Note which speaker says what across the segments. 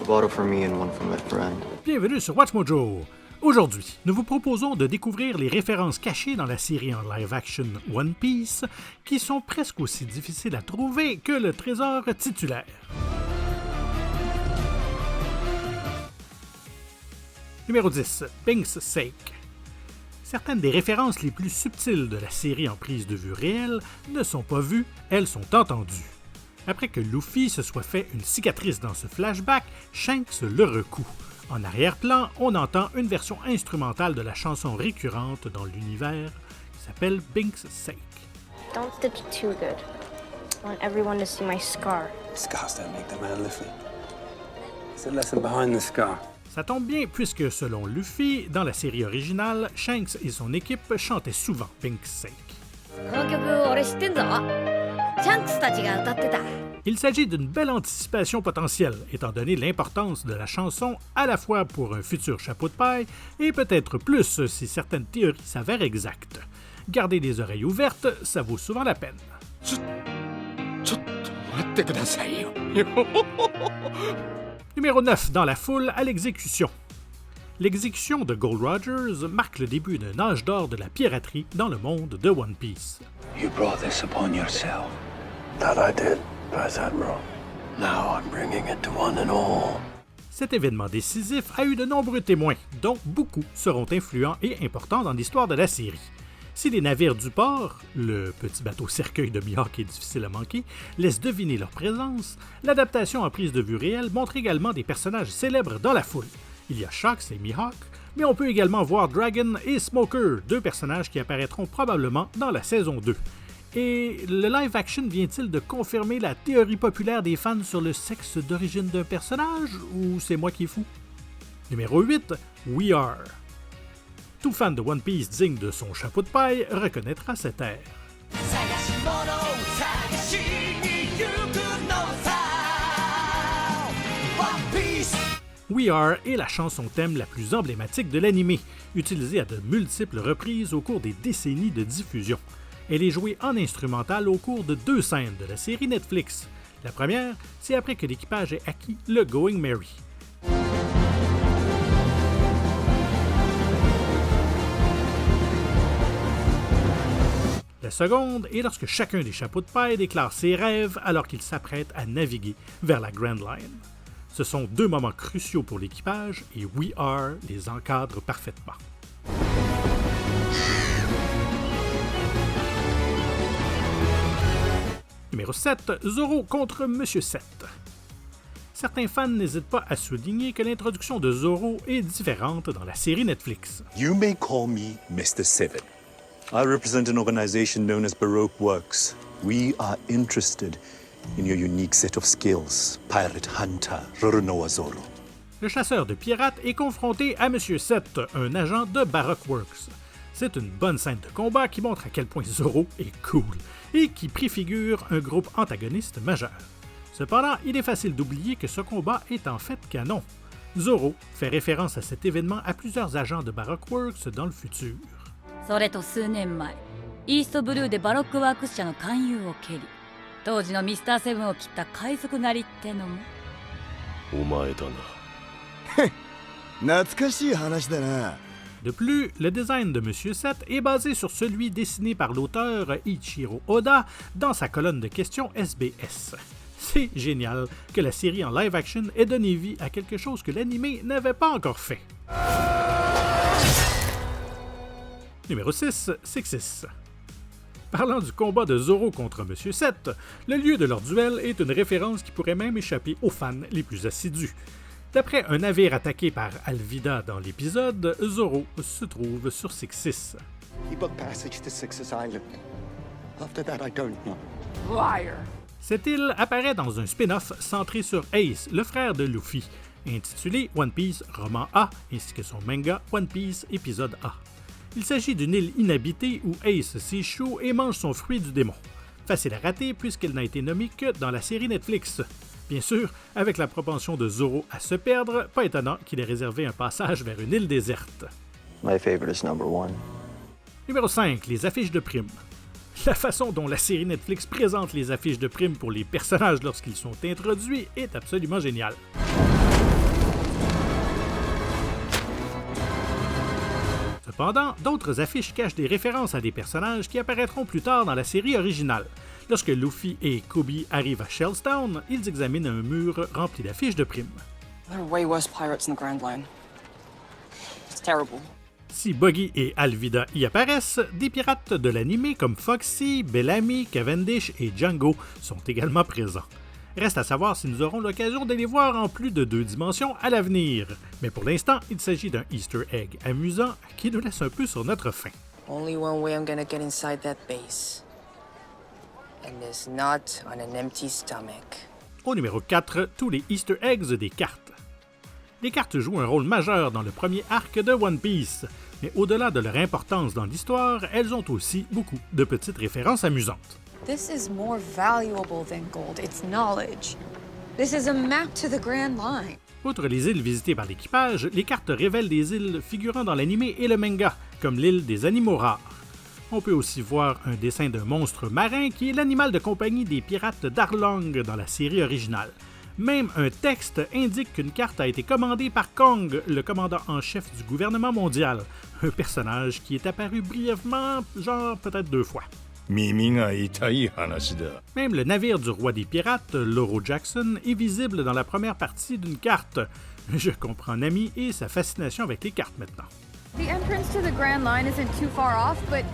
Speaker 1: A bottle for me and one for my friend.
Speaker 2: Bienvenue sur WatchMojo. Aujourd'hui, nous vous proposons de découvrir les références cachées dans la série en live-action One Piece, qui sont presque aussi difficiles à trouver que le trésor titulaire. Numéro 10. Pink's Sake. Certaines des références les plus subtiles de la série en prise de vue réelle ne sont pas vues, elles sont entendues. Après que Luffy se soit fait une cicatrice dans ce flashback, Shanks le recoue. En arrière-plan, on entend une version instrumentale de la chanson récurrente dans l'univers qui s'appelle Pink's Sake.
Speaker 3: Don't stitch it too good. I want everyone to see my scar.
Speaker 4: Scars don't make the man Luffy. There's a lesson behind the scar.
Speaker 2: Ça tombe bien puisque, selon Luffy, dans la série originale, Shanks et son équipe chantaient souvent Pink's Sake. Il s'agit d'une belle anticipation potentielle, étant donné l'importance de la chanson à la fois pour un futur chapeau de paille et peut-être plus si certaines théories s'avèrent exactes. Gardez les oreilles ouvertes, ça vaut souvent la peine. Numéro 9 dans la foule à l'exécution. L'exécution de Gold Rogers marque le début d'un âge d'or de la piraterie dans le monde de One Piece.
Speaker 4: You brought this upon yourself. That I did, Vice Admiral. Now I'm bringing it to one and all.
Speaker 2: Cet événement décisif a eu de nombreux témoins, dont beaucoup seront influents et importants dans l'histoire de la série. Si les navires du port, le petit bateau cercueil de Mihawk est difficile à manquer, laissent deviner leur présence, l'adaptation en prise de vue réelle montre également des personnages célèbres dans la foule. Il y a Shanks et Mihawk, mais on peut également voir Dragon et Smoker, deux personnages qui apparaîtront probablement dans la saison 2. Et le live-action vient-il de confirmer la théorie populaire des fans sur le sexe d'origine d'un personnage, ou c'est moi qui est fou? Numéro 8, We Are. Tout fan de One Piece digne de son chapeau de paille reconnaîtra cet air. We Are est la chanson thème la plus emblématique de l'anime, utilisée à de multiples reprises au cours des décennies de diffusion. Elle est jouée en instrumental au cours de 2 scènes de la série Netflix. La première, c'est après que l'équipage ait acquis le Going Merry. La seconde est lorsque chacun des chapeaux de paille déclare ses rêves alors qu'il s'apprête à naviguer vers la Grand Line. Ce sont 2 moments cruciaux pour l'équipage et We Are les encadre parfaitement. Numéro 7, Zoro contre Monsieur 7. Certains fans n'hésitent pas à souligner que l'introduction de Zoro est différente dans la série Netflix.
Speaker 5: You may call me Mr. Seven. I represent an organization known as Baroque Works. We are interested in your unique set of skills, Pirate Hunter Roronoa Zoro.
Speaker 2: Le chasseur de pirates est confronté à Monsieur 7, un agent de Baroque Works. C'est une bonne scène de combat qui montre à quel point Zoro est cool et qui préfigure un groupe antagoniste majeur. Cependant, il est facile d'oublier que ce combat est en fait canon. Zoro fait référence à cet événement à plusieurs agents de Baroque Works dans le futur.
Speaker 6: それと数年前イーストブルーでバロックワークス社の勧誘を蹴り当時のミスターセブンを切った海賊狩りってのも
Speaker 7: お前だな懐かしい話だな
Speaker 2: De plus, le design de Monsieur 7 est basé sur celui dessiné par l'auteur Ichiro Oda dans sa colonne de questions SBS. C'est génial que la série en live-action ait donné vie à quelque chose que l'anime n'avait pas encore fait. Numéro 6, Sixis. Parlant du combat de Zoro contre Monsieur 7, le lieu de leur duel est une référence qui pourrait même échapper aux fans les plus assidus. D'après un navire attaqué par Alvida dans l'épisode, Zoro se trouve sur Sixis.
Speaker 8: He booked passage to Sixis Island. After that, I don't know.
Speaker 6: Liar.
Speaker 2: Cette île apparaît dans un spin-off centré sur Ace, le frère de Luffy, intitulé One Piece Roman A, ainsi que son manga One Piece Épisode A. Il s'agit d'une île inhabitée où Ace s'échoue et mange son fruit du démon. Facile à rater puisqu'elle n'a été nommée que dans la série Netflix. Bien sûr, avec la propension de Zoro à se perdre, pas étonnant qu'il ait réservé un passage vers une île déserte.
Speaker 1: My favorite is number 1.
Speaker 2: Numéro 5, les affiches de primes. La façon dont la série Netflix présente les affiches de primes pour les personnages lorsqu'ils sont introduits est absolument géniale. Cependant, d'autres affiches cachent des références à des personnages qui apparaîtront plus tard dans la série originale. Lorsque Luffy et Kobe arrivent à Shellstown, ils examinent un mur rempli d'affiches de primes.
Speaker 9: There are way worse pirates in the Grand Line. It's terrible.
Speaker 2: Si Buggy et Alvida y apparaissent, des pirates de l'anime comme Foxy, Bellamy, Cavendish et Django sont également présents. Reste à savoir si nous aurons l'occasion de les voir en plus de 2 dimensions à l'avenir. Mais pour l'instant, il s'agit d'un Easter egg amusant qui nous laisse un peu sur notre faim.
Speaker 9: Only one way I'm gonna get inside that base. And it's not on an empty stomach.
Speaker 2: Au numéro 4, tous les Easter eggs des cartes. Les cartes jouent un rôle majeur dans le premier arc de One Piece, mais au-delà de leur importance dans l'histoire, elles ont aussi beaucoup de petites références amusantes.
Speaker 10: This is more valuable than gold. It's knowledge. This is a map to the Grand Line.
Speaker 2: Outre les îles visitées par l'équipage, les cartes révèlent des îles figurant dans l'anime et le manga, comme l'île des animaux rares. On peut aussi voir un dessin d'un monstre marin qui est l'animal de compagnie des pirates d'Arlong dans la série originale. Même un texte indique qu'une carte a été commandée par Kong, le commandant en chef du gouvernement mondial, un personnage qui est apparu brièvement, genre peut-être 2 fois. Même le navire du roi des pirates, l'Oro Jackson, est visible dans la première partie d'une carte. Je comprends Nami et sa fascination avec les cartes maintenant.
Speaker 10: The entrance to the Grand Line isn't too far off, but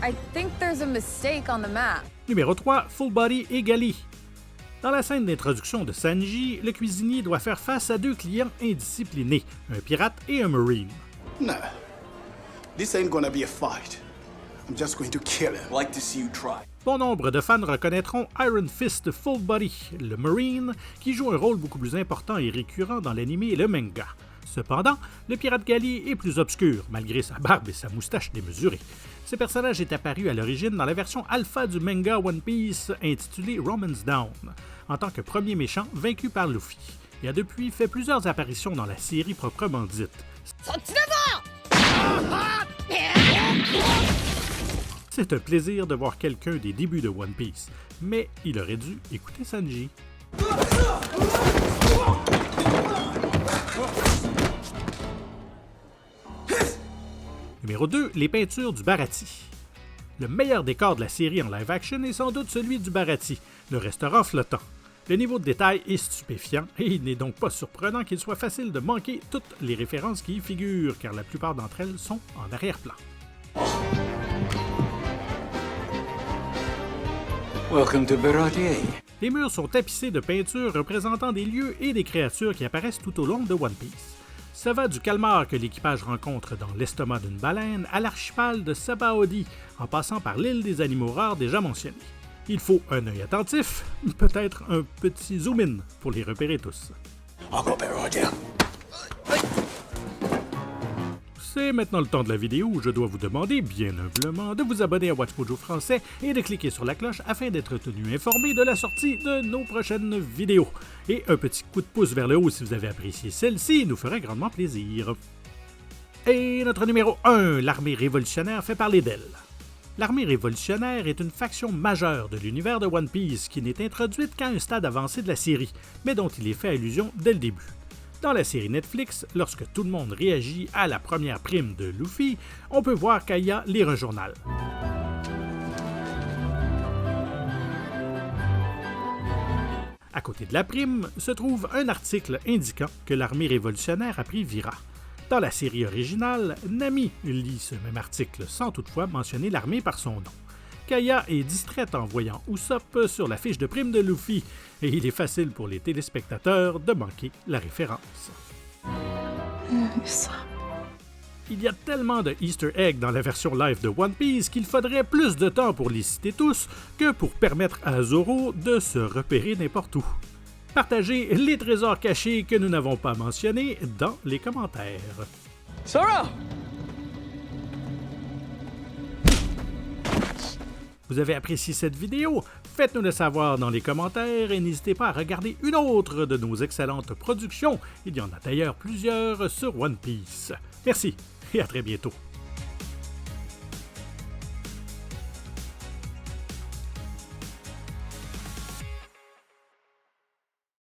Speaker 10: I think there's a mistake on the map.
Speaker 2: Numéro 3, Full Body et Gali. Dans la scène d'introduction de Sanji, le cuisinier doit faire face à 2 clients indisciplinés, un pirate et un marine.
Speaker 11: No, this ain't gonna be a fight. I'm just going to kill him.
Speaker 4: Like to see you try.
Speaker 2: Bon nombre de fans reconnaîtront Iron Fist Full Body, le Marine, qui joue un rôle beaucoup plus important et récurrent dans l'anime et le manga. Cependant, le pirate Gali est plus obscur, malgré sa barbe et sa moustache démesurée. Ce personnage est apparu à l'origine dans la version alpha du manga One Piece intitulé Romance Down, en tant que premier méchant vaincu par Luffy, et a depuis fait plusieurs apparitions dans la série proprement dite. C'est un plaisir de voir quelqu'un des débuts de One Piece, mais il aurait dû écouter Sanji. Numéro 2, les peintures du Bharati. Le meilleur décor de la série en live-action est sans doute celui du Bharati, le restaurant flottant. Le niveau de détail est stupéfiant et il n'est donc pas surprenant qu'il soit facile de manquer toutes les références qui y figurent, car la plupart d'entre elles sont en arrière-plan.
Speaker 4: Welcome to Bharati.
Speaker 2: Les murs sont tapissés de peintures représentant des lieux et des créatures qui apparaissent tout au long de One Piece. Ça va du calmar que l'équipage rencontre dans l'estomac d'une baleine à l'archipel de Sabaody, en passant par l'île des animaux rares déjà mentionnée. Il faut un œil attentif, peut-être un petit zoom-in pour les repérer tous. C'est maintenant le temps de la vidéo où je dois vous demander, bien humblement, de vous abonner à WatchMojo Français et de cliquer sur la cloche afin d'être tenu informé de la sortie de nos prochaines vidéos. Et un petit coup de pouce vers le haut si vous avez apprécié celle-ci nous ferait grandement plaisir. Et notre numéro 1, l'armée révolutionnaire fait parler d'elle. L'armée révolutionnaire est une faction majeure de l'univers de One Piece qui n'est introduite qu'à un stade avancé de la série, mais dont il est fait allusion dès le début. Dans la série Netflix, lorsque tout le monde réagit à la première prime de Luffy, on peut voir Kaya lire un journal. À côté de la prime se trouve un article indiquant que l'armée révolutionnaire a pris Vira. Dans la série originale, Nami lit ce même article sans toutefois mentionner l'armée par son nom. Kaya est distraite en voyant Usopp sur la fiche de prime de Luffy, et il est facile pour les téléspectateurs de manquer la référence. Il y a tellement de Easter eggs dans la version live de One Piece qu'il faudrait plus de temps pour les citer tous que pour permettre à Zoro de se repérer n'importe où. Partagez les trésors cachés que nous n'avons pas mentionnés dans les commentaires.
Speaker 9: Zoro!
Speaker 2: Vous avez apprécié cette vidéo? Faites-nous le savoir dans les commentaires et n'hésitez pas à regarder une autre de nos excellentes productions. Il y en a d'ailleurs plusieurs sur One Piece. Merci et à très bientôt.